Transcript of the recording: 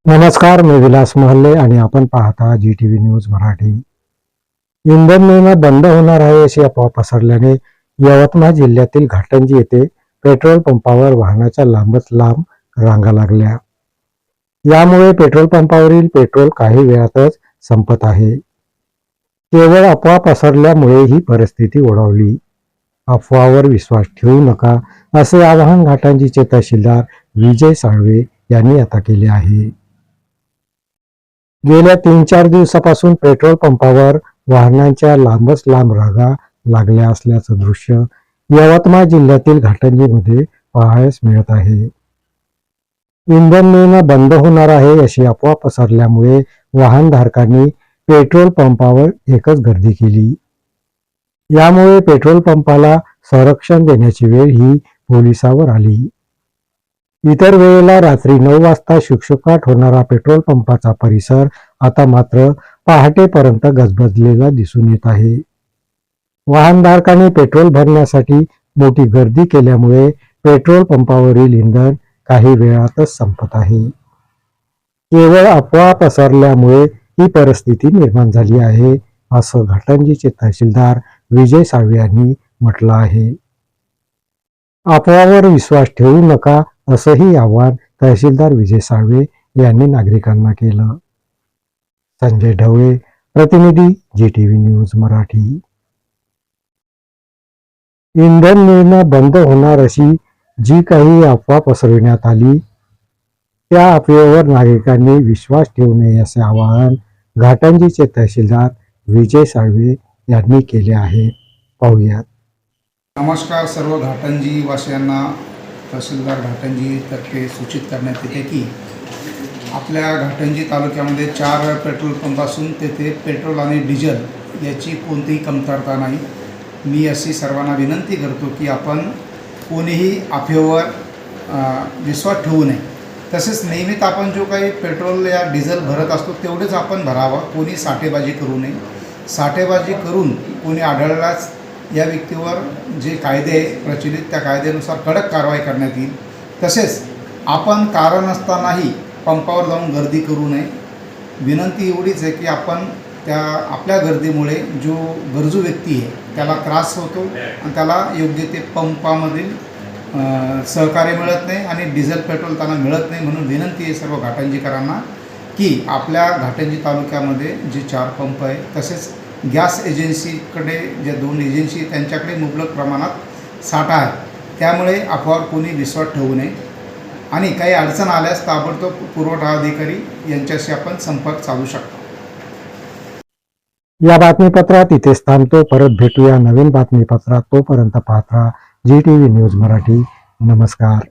नमस्कार, मी विलास महल्ले आणि आपण पाहता GTV न्यूज मराठी। इंधन मिळणं बंद होणार आहे अशी अफवा पसरल्याने यवतमाळ जिल्ह्यातील घाटंजी येथे पेट्रोल पंपावर वाहनाच्या लांबच लांब रांगा लागल्या। यामुळे पेट्रोल पंपावरील पेट्रोल काही वेळातच संपत आहे। केवळ अफवा पसरल्यामुळे ही परिस्थिती ओढावली। अफवावर विश्वास ठेवू नका असे आवाहन घाटंजीचे तहसीलदार विजय साळवे यांनी आता केले आहे। गेल्या 3-4 दिवसापासून पेट्रोल पंपावर वाहनांच्या लांबच लांब रांगा लागल्या असल्याचं दृश्य यवतमाळ जिल्ह्यातील घाटंजीमध्ये पाहायला मिळत आहे। इंधन मिळणं बंद होणार आहे अशी अफवा पसरल्यामुळे वाहनधारकांनी पेट्रोल पंपावर एकच गर्दी केली। यामुळे पेट्रोल पंपाला संरक्षण देण्याची वेळ ही पोलिसांवर आली। इतर वेळेला रात्री 9 वाजता शुकशुकाट होणारा पेट्रोल पंपाचा परिसर आता मात्र पहाटेपर्यंत गजबजलेला दिसून येत आहे। वाहनधारकांनी पेट्रोल भरण्यासाठी मोठी गर्दी केल्यामुळे पेट्रोल पंपावरील इंधन काही वेळातच संपत आहे। केवळ अफवा पसरल्यामुळे ही परिस्थिती निर्माण झाली आहे असं घाटंजीचे तहसीलदार विजय साळवे यांनी म्हटलं आहे। अफवावर विश्वास ठेवू नका असंही आवाहन तहसीलदार विजय साळवे यांनी नागरिकांना केलं। संजय ढवळे, प्रतिनिधी GTV न्यूज मराठी। इंधन मिळणं बंद होणार अशी जी काही अफवा पसरविण्यात आली त्या अफवेवर नागरिकांनी विश्वास ठेवू नये असे आवाहन घाटंजीचे तहसीलदार विजय साळवे यांनी केले आहे। पाहूयात। नमस्कार सर्व घाटंजी वासियांना। तहसीलदार घाटंजी तर्फे सूचित करण्यात येते की आपल्या घाटंजी तालुक्यामध्ये 4 पेट्रोल पंप असून तेथे पेट्रोल आणि डिझेल याची कोणतीही कमतरता नाही। मी अशी सर्वांना विनंती करतो की आपण कोणीही अफवेवर विश्वास ठेवू नये। तसेच नेहमीच आपण जो काही पेट्रोल या डिझेल भरत असतो तेवढेच आपण भरावं। कोणी साठेबाजी करू नये। साठेबाजी करून कोणी आढळल्यास या व्यक्तीवर जे कायदे प्रचलित त्या कायद्यानुसार कडक कारवाई करण्यात येईल। तसेच आपण कारण असतानाही पंपावर जाऊन गर्दी करू नये। विनंती एवढीच आहे की आपण आपल्या गर्दीमुळे जो गरजू व्यक्ती आहे त्याला त्रास होतो आणि त्याला योग्य ते पंपामधील सहकार्य मिळत नाही आणि डिझेल पेट्रोल त्यांना मिळत नाही। म्हणून विनंती आहे सर्व घाटंजीकरांना की आपल्या घाटंजी तालुक्यामध्ये जे 4 पंप आहे तसेच गॅस एजन्सीकडे ज्या 2 एजन्सी त्यांच्याकडे मुबलक प्रमाणात साठा आहे। त्यामुळे अफवावर कोणी विश्वास ठेवू नये आणि काही अडचण आल्यास ताबडतोब पुरवठा अधिकारी यांच्याशी आपण संपर्क साधू शकतो। या बातमीपत्रात इथेच थांबतो। परत भेटूया नवीन बातमीपत्रात। तोपर्यंत पाहत राहा GTV न्यूज मराठी। नमस्कार।